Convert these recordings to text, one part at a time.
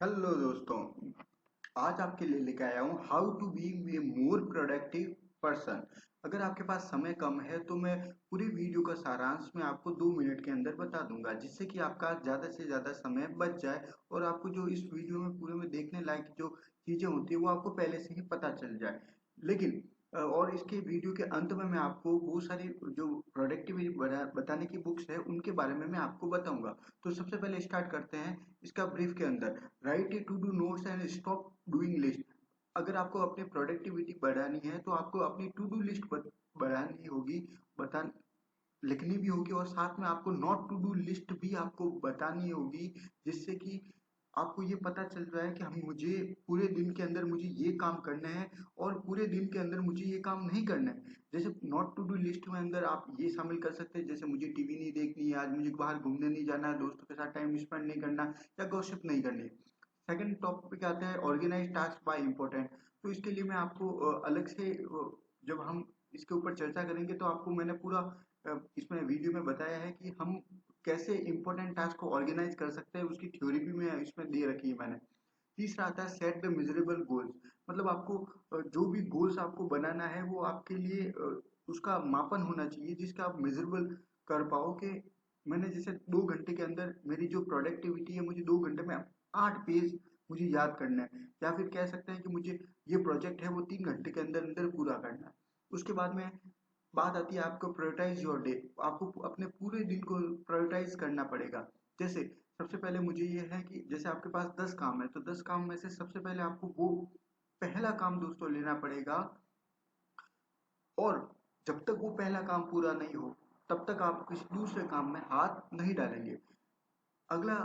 Hello दोस्तों। आज आपके लिए लेके आया हूँ how to be a more productive person. अगर आपके पास समय कम है तो मैं पूरी वीडियो का सारांश में आपको 2 मिनट के अंदर बता दूंगा, जिससे कि आपका ज़्यादा से ज़्यादा समय बच जाए और आपको जो इस वीडियो में पूरे में देखने लायक जो चीज़ें होती है वो आपको पहले से ही पता चल जाए। लेकिन और इसके वीडियो के अंत में मैं आपको बहुत सारी जो प्रोडक्टिविटी बताने की बुक्स है उनके बारे में मैं आपको बताऊंगा। तो सबसे पहले स्टार्ट करते हैं इसका ब्रीफ के अंदर। Write a to do notes and stop doing list. अगर आपको अपनी प्रोडक्टिविटी बढ़ानी है तो आपको अपनी टू डू लिस्ट बढ़ानी होगी, बता लिखनी भी होगी, और साथ में आपको नॉट टू डू लिस्ट भी आपको बतानी होगी, जिससे कि आपको ये पता चल रहा है कि हम मुझे पूरे दिन के अंदर मुझे ये काम करना है और पूरे दिन के अंदर मुझे ये काम नहीं करना है। जैसे नॉट टू डू लिस्ट में अंदर आप ये शामिल कर सकते हैं, जैसे मुझे टीवी नहीं देखनी है, आज मुझे बाहर घूमने नहीं जाना है, दोस्तों के साथ टाइम स्पेंड नहीं करना या गॉसिप नहीं करनी। सेकंड टॉपिक आता है ऑर्गेनाइज टास्क बाय इम्पोर्टेंट। तो इसके लिए मैं आपको अलग से जब हम इसके ऊपर चर्चा करेंगे तो आपको मैंने पूरा इसमें वीडियो में बताया है कि हम कैसे इम्पोर्टेंट टास्क को ऑर्गेनाइज कर सकते हैं, उसकी थ्योरी भी मैं इसमें दे रखी है मैंने। तीसरा आता है सेट द मेजरेबल गोल्स। मतलब आपको जो भी गोल्स आपको बनाना है वो आपके लिए उसका मापन होना चाहिए जिसका आप मेजरेबल कर पाओ कि मैंने जैसे 2 घंटे के अंदर मेरी जो प्रोडक्टिविटी है, मुझे 2 घंटे में 8 पेज मुझे याद करना है, या फिर कह सकते हैं कि मुझे ये प्रोजेक्ट है वो 3 घंटे के अंदर अंदर पूरा करना है। उसके बाद में बात आती है आपको प्रायोरिटाइज योर डे। आपको अपने पूरे दिन को प्रायोरिटाइज करना पड़ेगा। जैसे सबसे पहले मुझे ये है कि जैसे आपके पास 10 काम है तो 10 काम में से सबसे पहले आपको वो पहला काम दोस्तों लेना पड़ेगा, और जब तक वो पहला काम पूरा नहीं हो तब तक आप किसी दूसरे काम में हाथ नहीं डालेंगे। अगला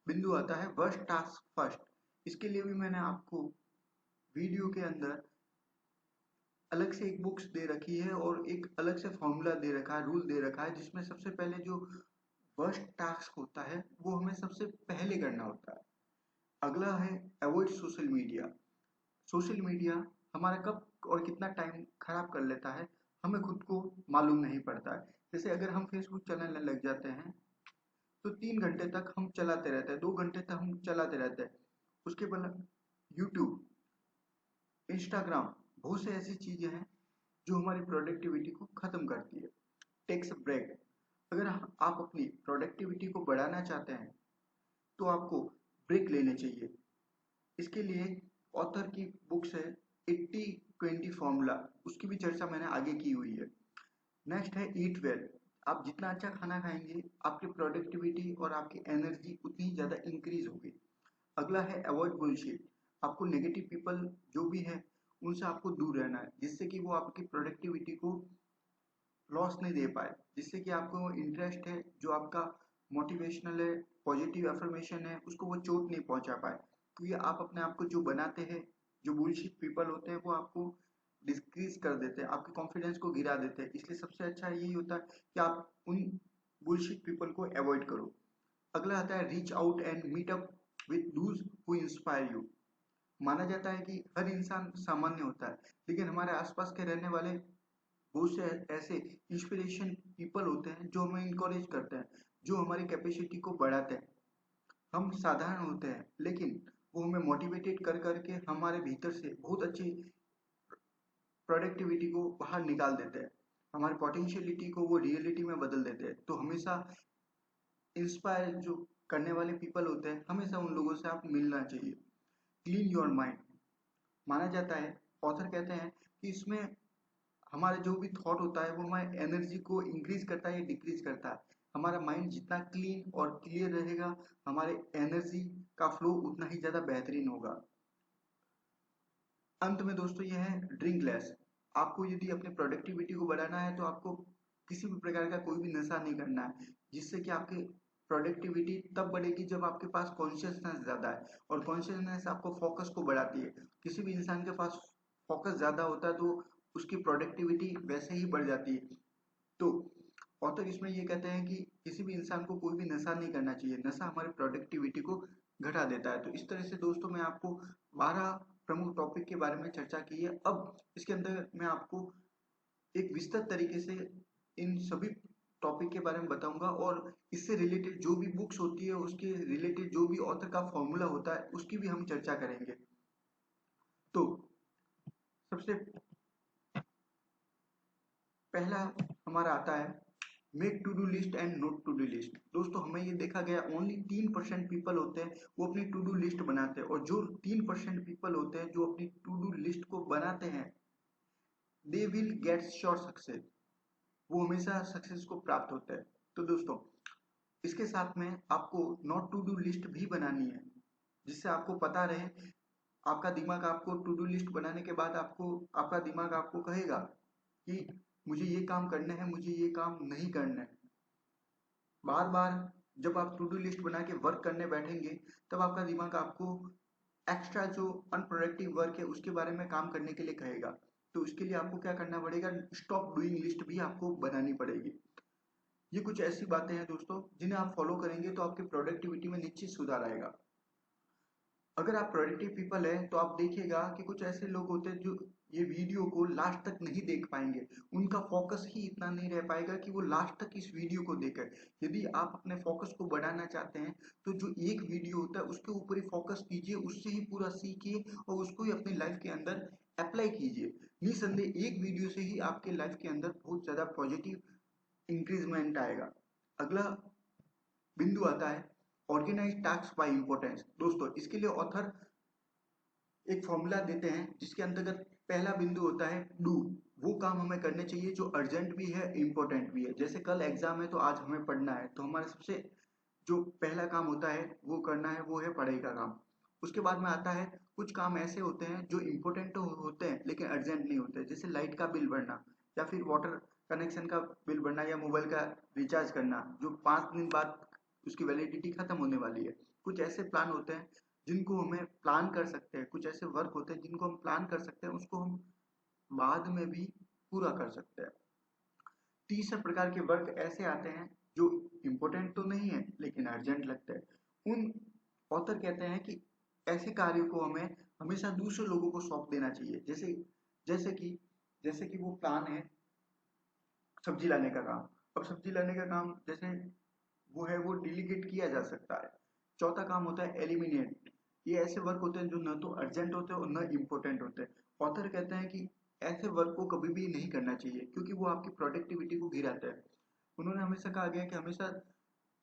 बिंदु आता है वर्स्ट टास्क फर्स्ट। इसके लिए भी मैंने आपको वीडियो के अंदर अलग से एक बुक्स दे रखी है और एक अलग से फॉर्मूला दे रखा है, रूल दे रखा है, जिसमें सबसे पहले जो वर्स्ट टास्क होता है वो हमें सबसे पहले करना होता है। अगला है avoid social media. Social media हमारा कब और कितना टाइम खराब कर लेता है हमें खुद को मालूम नहीं पड़ता है। जैसे अगर हम फेसबुक चलाने लग जाते हैं तो 3 घंटे तक हम चलाते रहते हैं, 2 घंटे तक हम चलाते रहते हैं। उसके बाद यूट्यूब, इंस्टाग्राम, बहुत से ऐसी चीजें हैं जो हमारी प्रोडक्टिविटी को खत्म करती है। Takes break. अगर आप अपनी प्रोडक्टिविटी को बढ़ाना चाहते हैं तो आपको ब्रेक लेने चाहिए। इसके लिए ऑथर की बुक्स है 80-20 फॉर्मूला, उसकी भी चर्चा मैंने आगे की हुई है। नेक्स्ट है ईट वेल। आप जितना अच्छा खाना खाएंगे आपकी प्रोडक्टिविटी और आपकी एनर्जी उतनी ही ज़्यादा इंक्रीज होगी। अगला है अवॉइड बुलशिट। आपको नेगेटिव पीपल जो भी है उनसे आपको दूर रहना है, जिससे कि वो आपकी प्रोडक्टिविटी को लॉस नहीं दे पाए, जिससे कि आपको इंटरेस्ट है जो आपका मोटिवेशनल है, पॉजिटिव अफर्मेशन है, उसको वो चोट नहीं पहुंचा पाए। क्योंकि आप अपने आप को जो बनाते हैं, जो बुलशिट पीपल होते हैं वो आपको डिस्क्रीज कर देते हैं, आपके कॉन्फिडेंस को गिरा देते हैं। इसलिए सबसे अच्छा यही होता है कि आप उन बुलशिट पीपल को अवॉइड करो। अगला आता है reach out and meet up with those who inspire you. माना जाता है कि हर इंसान सामान्य होता है, लेकिन हमारे आसपास के रहने वाले बहुत से ऐसे इंस्पिरेशन पीपल होते हैं जो हमें इनकरेज करते हैं, जो हमारी कैपेसिटी को बढ़ाते हैं। हम साधारण होते हैं लेकिन वो हमें मोटिवेटेड कर करके हमारे भीतर से बहुत अच्छी प्रोडक्टिविटी को बाहर निकाल देते हैं, हमारी पोटेंशियलिटी को वो रियलिटी में बदल देते हैं। तो हमेशा इंस्पायर जो करने वाले पीपल होते हैं हमेशा उन लोगों से आप मिलना चाहिए। Clean your mind. माना जाता है, ऑथर कहते हैं कि इसमें हमारा जो भी थॉट होता है वो हमारे एनर्जी को इंक्रीज करता है या डिक्रीज करता है। हमारा माइंड जितना क्लीन और क्लियर रहेगा हमारे एनर्जी का फ्लो उतना ही ज्यादा बेहतरीन होगा। अंत में दोस्तों ये है ड्रिंक लेस। आपको यदि अपनी प्रोडक्टिविटी को बढ़ाना है तो आपको किसी भी प्रकार का कोई भी नशा नहीं करना है, जिससे कि आपकी प्रोडक्टिविटी तब बढ़ेगी जब आपके पास कॉन्शियसनेस ज्यादा है, और कॉन्शियसनेस आपको फोकस को बढ़ाती है। किसी भी इंसान के पास फोकस ज्यादा होता है तो उसकी प्रोडक्टिविटी वैसे ही बढ़ जाती है। तो ऑथर इसमें ये कहते हैं कि किसी भी इंसान को कोई भी नशा नहीं करना चाहिए, नशा हमारी प्रोडक्टिविटी को घटा देता है। तो इस तरह से दोस्तों मैं आपको 12 प्रमुख टॉपिक के बारे में चर्चा की है। अब इसके अंदर मैं आपको एक विस्तृत तरीके से इन सभी टॉपिक के बारे में बताऊंगा और इससे रिलेटेड जो भी बुक्स होती है उसके रिलेटेड जो भी ऑथर का फॉर्मूला होता है उसकी भी हम चर्चा करेंगे। तो सबसे पहला हमारा आता है make to do list and not to do list. दोस्तों हमें ये देखा गया ओनली 3% पीपल होते हैं वो अपनी टू डू लिस्ट बनाते हैं, और जो 3% पीपल होते हैं जो अपनी टू डू लिस्ट को बनाते हैं they will get sure success, वो हमेशा सक्सेस को प्राप्त होता है। तो दोस्तों इसके साथ में आपको नॉट टू डू लिस्ट भी बनानी है, जिससे आपको पता रहे, आपका दिमाग आपको टू डू लिस्ट बनाने के बाद आपका दिमाग आपको कहेगा कि मुझे ये काम करना है, मुझे ये काम नहीं करना है। बार बार जब आप टू डू लिस्ट बना के वर्क करने बैठेंगे तब आपका दिमाग आपको एक्स्ट्रा जो अनप्रोडक्टिव वर्क है उसके बारे में काम करने के लिए कहेगा। तो उसके लिए आपको क्या करना पड़ेगा, स्टॉप डूइंग लिस्ट भी आपको बनानी पड़ेगी। ये कुछ ऐसी बातें हैं दोस्तों जिन्हें आप फॉलो करेंगे तो आपकी प्रोडक्टिविटी में निश्चित सुधार आएगा। अगर आप प्रोडक्टिव पीपल हैं तो आप देखिएगा कि कुछ ऐसे लोग होते हैं जो ये वीडियो को लास्ट तक नहीं देख पाएंगे, उनका फोकस ही इतना नहीं रह पाएगा कि वो लास्ट तक इस वीडियो को देखें। यदि आप अपने फोकस को बढ़ाना चाहते हैं तो जो एक वीडियो होता है उसके ऊपर ही फोकस कीजिए, उससे ही पूरा सीखिए और उसको ही अपनी लाइफ के अंदर अप्लाई कीजिए। निसंदेह एक वीडियो से ही आपके लाइफ के अंदर बहुत ज्यादा पॉजिटिव इंक्रीजमेंट आएगा। अगला बिंदु आता है ऑर्गेनाइज टास्क बाय इंपॉर्टेंस। दोस्तों इसके लिए ऑथर एक फॉर्मूला देते हैं जिसके अंतर्गत पहला बिंदु होता है डू। वो काम हमें करने चाहिए जो अर्जेंट भी है इम्पोर्टेंट भी है। जैसे कल एग्जाम है तो आज हमें पढ़ना है, तो हमारा सबसे जो पहला काम होता है वो करना है, वो है पढ़ाई का काम। उसके बाद में आता है कुछ काम ऐसे होते हैं जो इम्पोर्टेंट तो होते हैं लेकिन अर्जेंट नहीं होते, जैसे लाइट का बिल भरना या फिर वाटर कनेक्शन का बिल भरना या मोबाइल का रिचार्ज करना जो 5 दिन बाद उसकी वैलिडिटी खत्म होने वाली है। कुछ ऐसे प्लान होते हैं जिनको हमें प्लान कर सकते हैं, कुछ ऐसे वर्क होते हैं जिनको हम प्लान कर सकते हैं, उसको हम बाद में भी पूरा कर सकते हैं। तीसरे प्रकार के वर्क ऐसे आते हैं जो इम्पोर्टेंट तो नहीं है लेकिन अर्जेंट लगता है। उन ऑथर कहते हैं कि ऐसे कार्यों को हमें हमेशा दूसरे लोगों को सौंप देना चाहिए। जैसे जैसे कि जैसे कि वो प्लान है सब्जी लाने का काम। अब सब्जी लाने का काम जैसे वो है वो डिलीगेट किया जा सकता है। चौथा काम होता है एलिमिनेट। ये ऐसे वर्क होते हैं जो न तो अर्जेंट होते हैं और न इम्पोर्टेंट होते हैं। ऑथर कहते हैं कि ऐसे वर्क को कभी भी नहीं करना चाहिए क्योंकि वो आपकी प्रोडक्टिविटी को गिराता है। उन्होंने हमेशा कहा गया कि हमेशा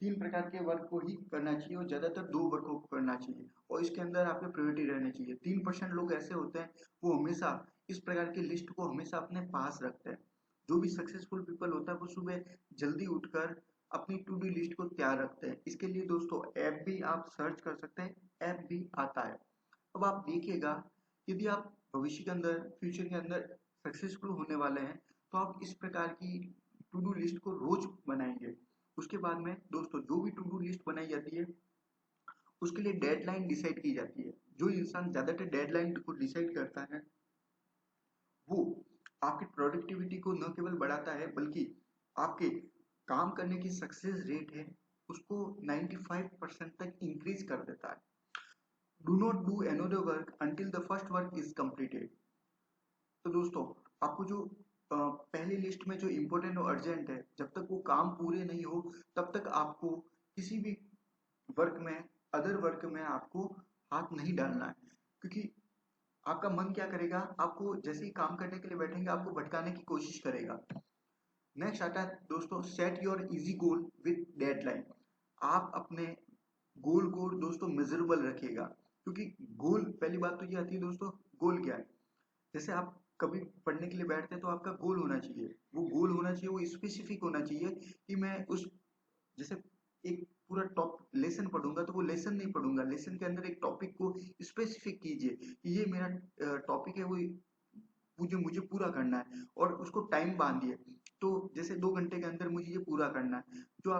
3 प्रकार के वर्क को ही करना चाहिए और ज्यादातर 2 वर्क को करना चाहिए और इसके अंदर आपके प्रायोरिटी रहनी चाहिए। 3% लोग ऐसे होते हैं वो हमेशा इस प्रकार की लिस्ट को हमेशा अपने पास रखते हैं। जो भी सक्सेसफुल पीपल होता है वो सुबह जल्दी उठकर अपनी टू डू लिस्ट को तैयार रखते हैं। इसके लिए दोस्तों ऐप भी आप सर्च कर सकते हैं, ऐप भी आता है। अब आप देखिएगा यदि आप भविष्य के अंदर फ्यूचर के अंदर सक्सेसफुल होने वाले हैं तो आप इस प्रकार की टू डू लिस्ट को रोज बनाएंगे। उसके बाद में दोस्तों जो भी टू डू लिस्ट बनाई जाती है उसके लिए डेडलाइन डिसाइड की जाती है। जो इंसान ज्यादातर डेडलाइन को डिसाइड करता है वो आपकी प्रोडक्टिविटी को न केवल बढ़ाता है बल्कि आपके काम करने की सक्सेस रेट है उसको 95% तक इंक्रीज कर देता है। Do not do another work until the first work is completed. तो दोस्तों आपको जो पहली लिस्ट में जो इम्पोर्टेंट और अर्जेंट है जब तक वो काम पूरे नहीं हो तब तक आपको किसी भी वर्क में अदर वर्क में आपको हाथ नहीं डालना है, क्योंकि आपका मन क्या करेगा, आपको जैसे ही काम करने के लिए बैठेंगे आपको भटकाने की कोशिश करेगा। नेक्स्ट आता है दोस्तों set your easy goal with deadline. आप अपने गोल को दोस्तों मेजरेबल रखिएगा, क्योंकि गोल पहली बात तो ये आती है दोस्तों गोल क्या है। जैसे आप कभी पढ़ने के लिए बैठते हैं तो आपका गोल होना चाहिए, वो गोल होना चाहिए, वो स्पेसिफिक होना चाहिए कि मैं उस जैसे एक पूरा टॉप लेसन पढ़ूंगा तो वो लेसन नहीं पढ़ूंगा, लेसन के अंदर एक टॉपिक को स्पेसिफिक कीजिए कि ये मेरा टॉपिक है, वो मुझे मुझे पूरा करना है और उसको टाइम बांधिए। तो जैसे 2 घंटे के अंदर मुझे ये पूरा करना है। जो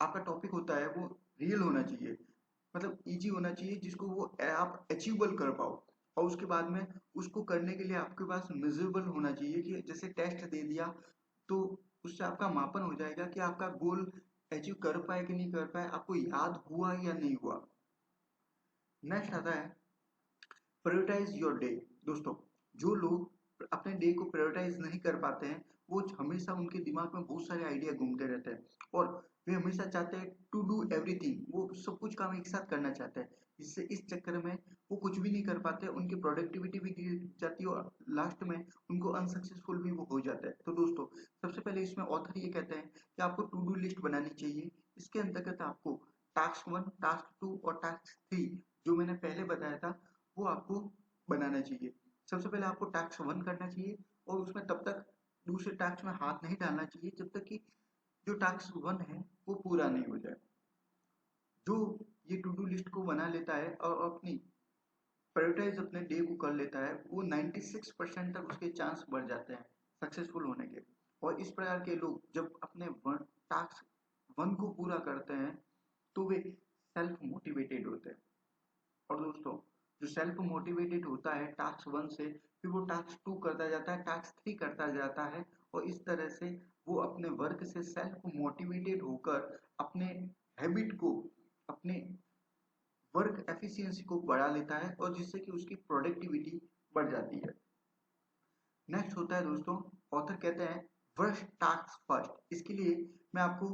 आपका टॉपिक होता है वो रियल होना चाहिए, मतलब इजी होना चाहिए जिसको वो आप अचीवेबल कर पाओ। और उसके बाद में उसको करने के लिए आपके पास मेजरेबल होना चाहिए कि जैसे टेस्ट दे दिया तो उससे आपका मापन हो जाएगा कि आपका गोल अचीव कर पाए कि नहीं कर पाए, आपको याद हुआ या नहीं हुआ। नेक्स्ट आता है प्रायोरिटाइज योर डे। दोस्तों जो लोग अपने डे को प्रायोरिटाइज नहीं कर पाते हैं वो हमेशा उनके दिमाग में बहुत सारे आइडिया घूमते रहते हैं और वे हमेशा चाहते हैं टू डू एवरीथिंग, वो सब कुछ काम एक साथ करना चाहते हैं। इससे इस चक्कर में वो कुछ भी नहीं कर पाते, उनकी प्रोडक्टिविटी भी गिर जाती है और लास्ट में उनको अनसक्सेसफुल भी वो हो जाता है। तो दोस्तों, सबसे पहले इसमें ऑथर ये कहते हैं कि आपको टू डू लिस्ट बनानी चाहिए। इसके अंतर्गत आपको टास्क 1, टास्क 2 और टास्क 3 जो मैंने पहले बताया था वो आपको बनाना चाहिए। सबसे पहले आपको टास्क 1 करना चाहिए और उसमें तब तक दूसरे टास्क में हाथ नहीं डालना चाहिए जब तक कि जो टास्क 1 है वो पूरा नहीं हो जाए। जो ये टू डू लिस्ट को बना लेता है और अपनी प्रायोरिटाइज अपने डे को कर लेता है, वो 96% तक उसके चांस बढ़ जाते हैं सक्सेसफुल होने के। और इस प्रकार के लोग जब अपने टास्क 1 को पूरा करते हैं तो वे सेल्फ मोटिवेटेड होते हैं। और दोस्तों, जो सेल्फ मोटिवेटेड होता है टास्क 1 से, फिर वो टास्क 2 करता जाता है, टास्क 3 करता जाता है और इस तरह से वो अपने वर्क से सेल्फ मोटिवेटेड होकर अपने हैबिट को, अपने वर्क एफिशिएंसी को बढ़ा लेता है और जिससे कि उसकी प्रोडक्टिविटी बढ़ जाती है। नेक्स्ट होता है दोस्तों, ऑथर कहते हैं फर्स्ट टास्क फर्स्ट। इसके लिए मैं आपको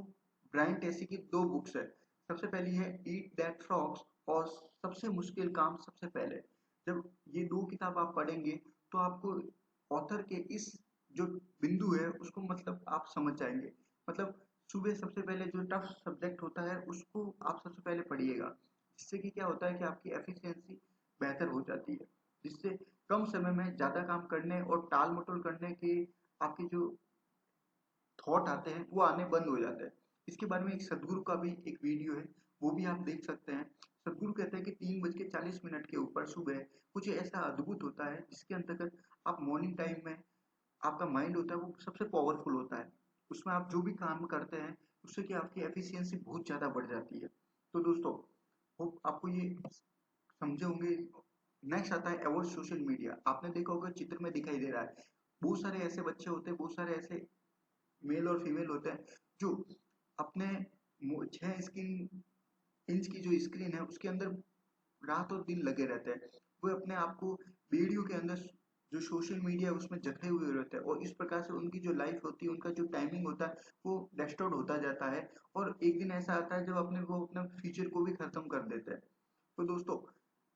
ब्रायन ट्रेसी की 2 बुक्स है। सबसे पहली है ईट दैट फ्रॉग्स और सबसे मुश्किल काम सबसे पहले। जब ये 2 किताब आप पढ़ेंगे तो आपको ऑथर के इस जो बिंदु है उसको मतलब आप समझ जाएंगे। मतलब सुबह सबसे पहले जो टफ सब्जेक्ट होता है उसको आप सबसे पहले पढ़िएगा, जिससे कि क्या होता है कि आपकी एफिशिएंसी बेहतर हो जाती है, जिससे कम समय में ज़्यादा काम करने और टाल मटोल करने के आपके जो थॉट आते हैं वो आने बंद हो जाते हैं। इसके बारे में एक सदगुरु का भी एक वीडियो है, वो भी आप देख सकते हैं। सदगुरु कहते हैं कि 3:40 के ऊपर सुबह कुछ ऐसा अद्भुत होता है जिसके अंतर्गत आप मॉर्निंग टाइम में आपका माइंड होता है वो सबसे पावरफुल होता है। उसमें आप जो भी काम करते हैं उससे कि आपकी एफिशिएंसी बहुत ज़्यादा बढ़ जाती है। तो दोस्तों, होप आपको ये समझे होंगे। नेक्स्ट आता है अवॉइड सोशल मीडिया। आपने देखा होगा चित्र में दिखाई दे रहा है, बहुत सारे ऐसे बच्चे होते हैं, बहुत सारे ऐसे मेल और फीमेल होते हैं जो अपने 6 इंच की जो स्क्रीन है उसके अंदर रात और दिन लगे रहते हैं। वो अपने आप को वीडियो के अंदर जो सोशल मीडिया है उसमें जकड़े हुए रहते हैं और इस प्रकार से उनकी जो लाइफ होती है, उनका जो टाइमिंग होता है वो डिस्टॉर्ट होता जाता है और एक दिन ऐसा आता है जब वो अपने फ्यूचर को भी खत्म कर देते हैं। तो दोस्तों,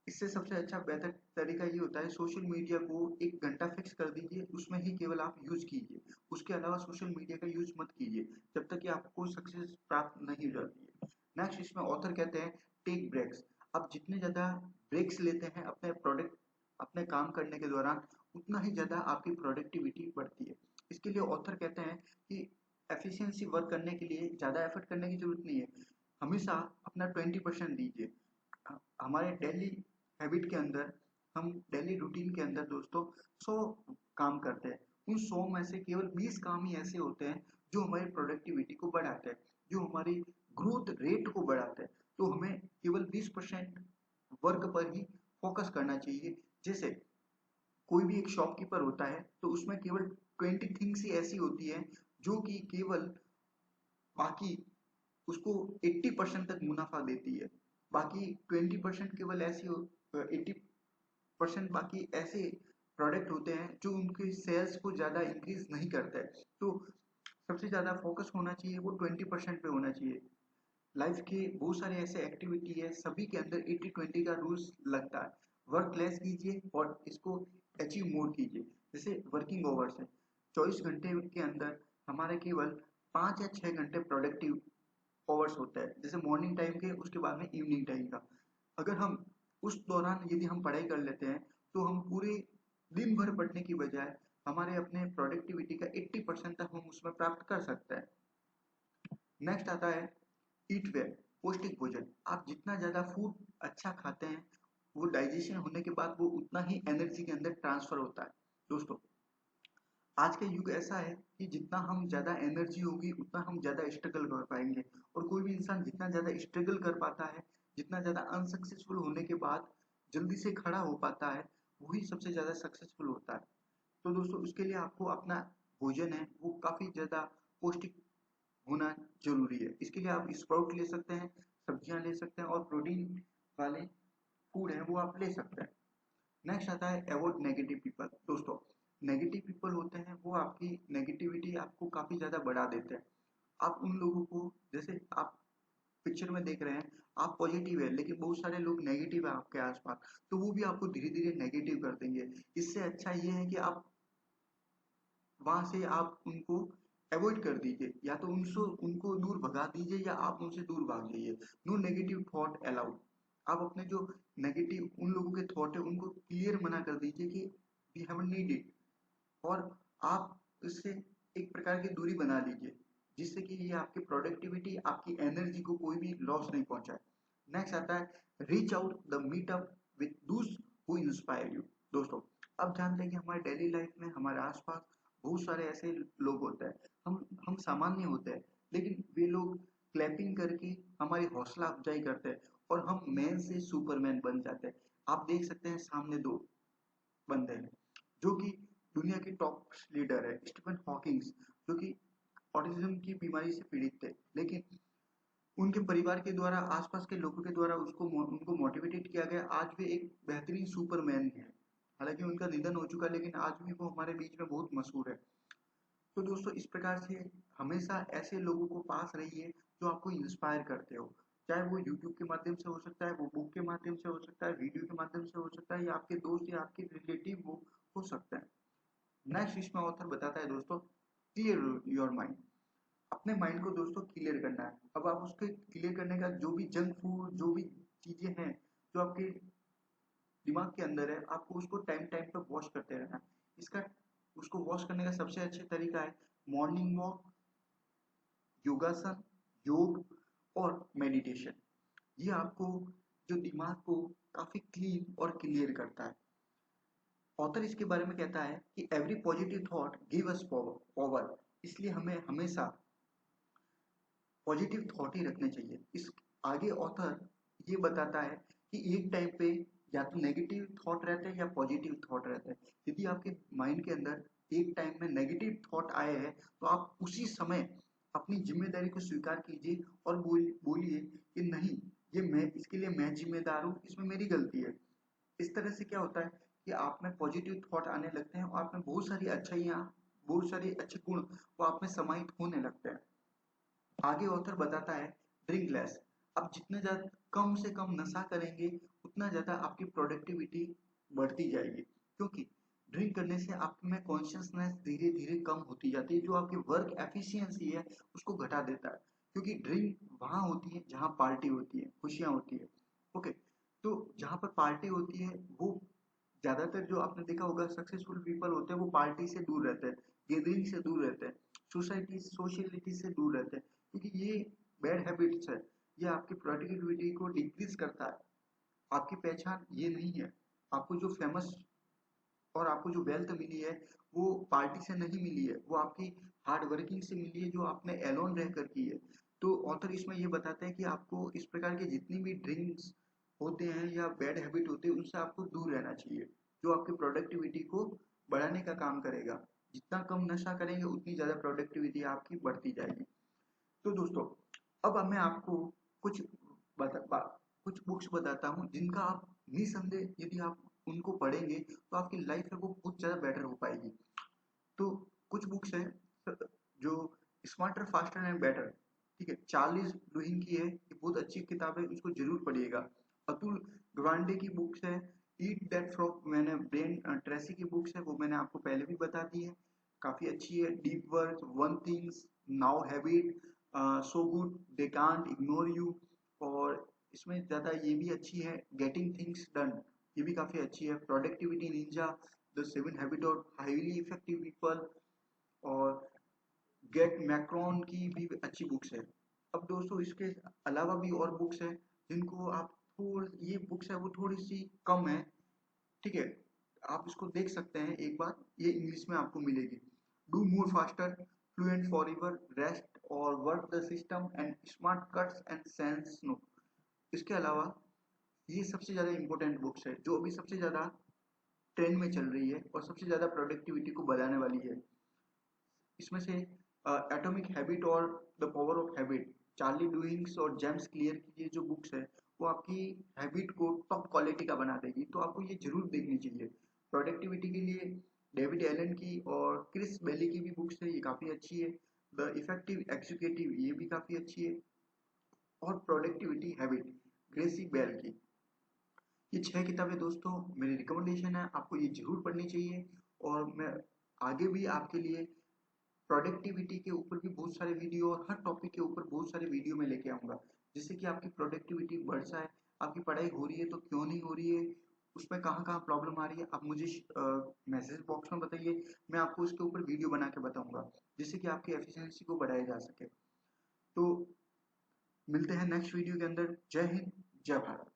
इससे सबसे अच्छा बेहतर तरीका ये होता है सोशल मीडिया को 1 घंटा फिक्स कर दीजिए, उसमें ही केवल आप यूज कीजिए। उसके अलावा सोशल मीडिया का यूज मत कीजिए जब तक कि आपको सक्सेस प्राप्त नहीं हो जाती है। नेक्स्ट इसमें ऑथर कहते हैं टेक ब्रेक्स। आप जितने ज़्यादा ब्रेक्स लेते हैं अपने काम करने के दौरान, उतना ही ज़्यादा आपकी प्रोडक्टिविटी बढ़ती है। इसके लिए ऑथर कहते हैं कि एफिशिएंसी वर्क करने के लिए ज़्यादा एफर्ट करने की जरूरत नहीं है, हमेशा अपना 20% दीजिए। हमारे डेली हैबिट के अंदर, हम डेली रूटीन के अंदर दोस्तों 100 काम करते हैं। उन 100 में से केवल 20 काम ही ऐसे होते हैं जो हमारी प्रोडक्टिविटी को बढ़ाते हैं, जो हमारी ग्रोथ रेट को बढ़ाते हैं। तो हमें केवल 20% वर्क पर ही फोकस करना चाहिए। जैसे कोई भी एक शॉपकीपर होता है तो उसमें केवल 20 थिंग्स ही ऐसी होती है जो कि केवल बाकी उसको 80% तक मुनाफा देती है। बाकी 20% केवल 80% बाकी ऐसे प्रोडक्ट होते हैं जो उनके सेल्स को ज़्यादा इंक्रीज नहीं करते हैं। तो सबसे ज़्यादा फोकस होना चाहिए वो 20% पे होना चाहिए। लाइफ के बहुत सारे ऐसे एक्टिविटी है, सभी के अंदर 80-20 का रूल्स लगता है। वर्क लेस कीजिए और इसको अचीव मोर कीजिए। जैसे वर्किंग ओवर्स है, 24 घंटे के अंदर हमारे केवल 5 या 6 घंटे प्रोडक्टिव आवर्स होता है, जैसे मॉर्निंग टाइम के, उसके बाद में इवनिंग टाइम का। अगर हम उस दौरान यदि हम पढ़ाई कर लेते हैं तो हम पूरे दिन भर पढ़ने की बजाय हमारे अपने प्रोडक्टिविटी का 80% तक हम उसमें प्राप्त कर सकते हैं। नेक्स्ट आता है ईट वेल, पौष्टिक भोजन। आप जितना ज़्यादा फूड अच्छा खाते हैं वो डाइजेशन होने के बाद वो उतना ही एनर्जी के अंदर ट्रांसफर होता है। दोस्तों, आज का युग ऐसा है कि जितना हम ज़्यादा एनर्जी होगी उतना हम ज़्यादा स्ट्रगल कर पाएंगे और कोई भी इंसान जितना ज़्यादा स्ट्रगल कर पाता है, जितना ज़्यादा अनसक्सेसफुल होने के बाद जल्दी से खड़ा हो पाता है, वही सबसे ज़्यादा सक्सेसफुल होता है। तो दोस्तों, उसके लिए आपको अपना भोजन है वो काफ़ी ज़्यादा पौष्टिक होना जरूरी है। इसके लिए आप स्प्राउट ले सकते हैं, सब्जियां ले सकते हैं और प्रोटीन वाले फूड है वो आप ले सकते हैं। नेक्स्ट आता है अवॉइड नेगेटिव पीपल। दोस्तों, नेगेटिव पीपल होते हैं वो आपकी नेगेटिविटी आपको काफी ज्यादा बढ़ा देते हैं। आप उन लोगों को, जैसे आप पिक्चर में देख रहे हैं, आप पॉजिटिव है लेकिन बहुत सारे लोग नेगेटिव है आपके आसपास, तो वो भी आपको धीरे धीरे नेगेटिव कर देंगे। इससे अच्छा ये है कि आप वहां से आप उनको अवॉइड कर दीजिए, या तो उनसे उनको दूर भगा दीजिए या आप उनसे दूर भाग जाइए। No negative thought allowed. आप अपने जो नेगेटिव उन लोगों के थॉट है उनको क्लियर मना कर दीजिए कि वी हैव नीड इट, और आप इससे एक प्रकार की दूरी बना लीजिए, जिससे कि ये आपकी प्रोडक्टिविटी, आपकी एनर्जी को कोई भी लॉस नहीं पहुंचाए। नेक्स्ट आता है reach out the meet up with दोस्त हु इंस्पायर यू। दोस्तों, अब जानते हैं कि हमारे डेली लाइफ में हमारे आसपास बहुत सारे ऐसे लोग होते हैं, हम सामान्य होते हैं, लेकिन वे लोग क्लैपिंग करके हमारी हौसला अफजाई करते हैं और हम मैन से सुपरमैन बन जाते हैं। आप देख सकते हैं सामने दो बंदे हैं जो कि दुनिया के टॉप लीडर है, स्टीफन हॉकिंग्स, जो कि ऑटिज्म की बीमारी से पीड़ित थे, लेकिन उनके परिवार के द्वारा, आसपास के लोगों के द्वारा उनको मोटिवेटेड किया गया। आज वे एक बेहतरीन सुपरमैन है। हालांकि उनका निधन हो चुका, लेकिन आज भी वो हमारे बीच में बहुत मशहूर है। तो दोस्तों, इस प्रकार से हमेशा ऐसे लोगों को पास रहिए जो आपको इंस्पायर करते हो, चाहे वो यूट्यूब के माध्यम से हो सकता है, वो बुक के माध्यम से हो सकता है, वीडियो के माध्यम से हो सकता है, या आपके दोस्त या आपके रिलेटिव वो हो सकता है। नेक्स्ट इसमें ऑथर बताता है दोस्तों, क्लियर योर माइंड। अपने माइंड को दोस्तों क्लियर करना है। अब आप उसके क्लियर करने का जो भी जंक फूड, जो भी चीजें हैं जो आपके दिमाग के अंदर है, आपको उसको टाइम टाइम पर वॉश करते रहना है। इसका उसको वॉश करने का सबसे अच्छा तरीका है मॉर्निंग वॉक, योगासन, योग और मेडिटेशन। ये आपको जो दिमाग को काफी क्लीन और क्लियर करता है। ऑथर इसके बारे में कहता है कि every positive thought give us power, इसलिए हमें हमेशा पॉजिटिव थॉट ही रखने चाहिए। इस आगे ऑथर ये बताता है कि एक टाइम पे या तो नेगेटिव थॉट रहते हैं या पॉजिटिव थॉट रहते हैं। यदि आपके माइंड के अंदर एक टाइम में नेगेटिव थॉट आए हैं, तो आप उसी समय अपनी जिम्मेदारी को स्वीकार कीजिए और बोलिए कि नहीं, ये मैं, इसके लिए मैं जिम्मेदार हूँ, इसमें मेरी गलती है। इस तरह से क्या होता है कि आप में पॉजिटिव थॉट आने लगते हैं और आप में बहुत सारी अच्छाइयाँ, बहुत सारे अच्छे गुण वो आप में समाहित होने लगते हैं। आगे ऑथर बताता है ड्रिंक लेस। अब जितने ज्यादा कम से कम नशा करेंगे, उतना ज्यादा आपकी प्रोडक्टिविटी बढ़ती जाएगी, क्योंकि ड्रिंक करने से आप में कॉन्शियसनेस धीरे धीरे कम होती जाती है, जो आपकी वर्क एफिशिएंसी है उसको घटा देता है। क्योंकि ड्रिंक वहां होती है जहां पार्टी होती है, खुशियां होती है। ओके, तो जहां पर पार्टी होती है, वो ज्यादातर जो आपने देखा होगा सक्सेसफुल पीपल होते हैं वो पार्टी से दूर रहते हैं, गैदरिंग से दूर रहते हैं, सोसाइटी सोशलिटी से दूर रहते हैं, क्योंकि ये बैड हैबिट्स है। ये आपकी प्रोडक्टिविटी को डिक्रीज करता है। आपकी पहचान ये नहीं है। आपको जो फेमस और आपको जो वेल्थ मिली है, वो पार्टी से नहीं मिली है, वो आपकी हार्ड वर्किंग से मिली है, जो आपने एलोन रह कर की है। तो ऑथर इसमें ये बताते हैं कि आपको इस प्रकार के जितनी भी ड्रिंक्स होते हैं या बैड हैबिट होते हैं, उनसे आपको दूर रहना चाहिए, जो आपकी प्रोडक्टिविटी को बढ़ाने का काम करेगा। जितना कम नशा करेंगे उतनी ज़्यादा प्रोडक्टिविटी आपकी बढ़ती जाएगी। तो दोस्तों, अब मैं आपको कुछ कुछ बुक्स बताता हूँ जिनका आप निसंदेह, यदि आप उनको पढ़ेंगे तो आपकी लाइफ है वो बहुत ज़्यादा बेटर हो पाएगी। तो कुछ बुक्स हैं जो स्मार्टर फास्टर एंड बेटर, ठीक है, चार्लिस लुहिंग की है, ये बहुत अच्छी किताब है, इसको जरूर पढ़िएगा। अतुल गवांडे की बुक्स है ईट दैट फ्रॉग, मैंने ब्रेन ट्रेसी की बुक्स है, वो मैंने आपको पहले भी बता दी है, काफी अच्छी है। Deep work, one things now habit, so good they can't ignore you, और इसमें ज्यादा ये भी अच्छी है गेटिंग थिंग्स डन, ये भी काफी अच्छी है। Productivity Ninja, the seven habit of highly effective people, और गेट मैक्रॉन की भी अच्छी बुक्स है। अब दोस्तों, इसके अलावा भी और बुक्स है जिनको आप थोड़ी, ये बुक्स है वो थोड़ी सी कम है, ठीक है, आप इसको देख सकते हैं एक बार, ये इंग्लिश में आपको मिलेगी। Do more faster, fluent for ever, rest और work the system and smart cuts and sense no. इसके अलावा ये सबसे ज्यादा इंपॉर्टेंट बुक्स है जो अभी सबसे ज्यादा ट्रेंड में चल रही है और सबसे ज्यादा प्रोडक्टिविटी को बढ़ाने वाली है। इसमें से एटॉमिक हैबिट और the power of habit, Charlie doings और जेम्स क्लियर की ये जो बुक्स है, वो आपकी हैबिट को टॉप क्वालिटी का बना देगी, तो आपको ये जरूर देखनी चाहिए। प्रोडक्टिविटी के लिए डेविड एलन की और क्रिस बेली की भी बुक्स है, ये काफ़ी अच्छी है। द इफेक्टिव एग्जीक्यूटिव, ये भी काफ़ी अच्छी है। और प्रोडक्टिविटी हैबिट, ग्रेसी बेल की। ये 6 किताबें दोस्तों मेरी रिकमेंडेशन है, आपको ये जरूर पढ़नी चाहिए। और मैं आगे भी आपके लिए प्रोडक्टिविटी के ऊपर भी बहुत सारे वीडियो और हर टॉपिक के ऊपर बहुत सारे वीडियो में लेके आऊंगा, जिससे कि आपकी प्रोडक्टिविटी बढ़ जाए। आपकी पढ़ाई हो रही है तो क्यों नहीं हो रही है, उसमें कहाँ कहाँ प्रॉब्लम आ रही है, आप मुझे मैसेज बॉक्स में बताइए, मैं आपको उसके ऊपर वीडियो बना के बताऊंगा, जिससे कि आपकी एफिशिएंसी को बढ़ाया जा सके। तो मिलते हैं नेक्स्ट वीडियो के अंदर। जय हिंद, जय भारत।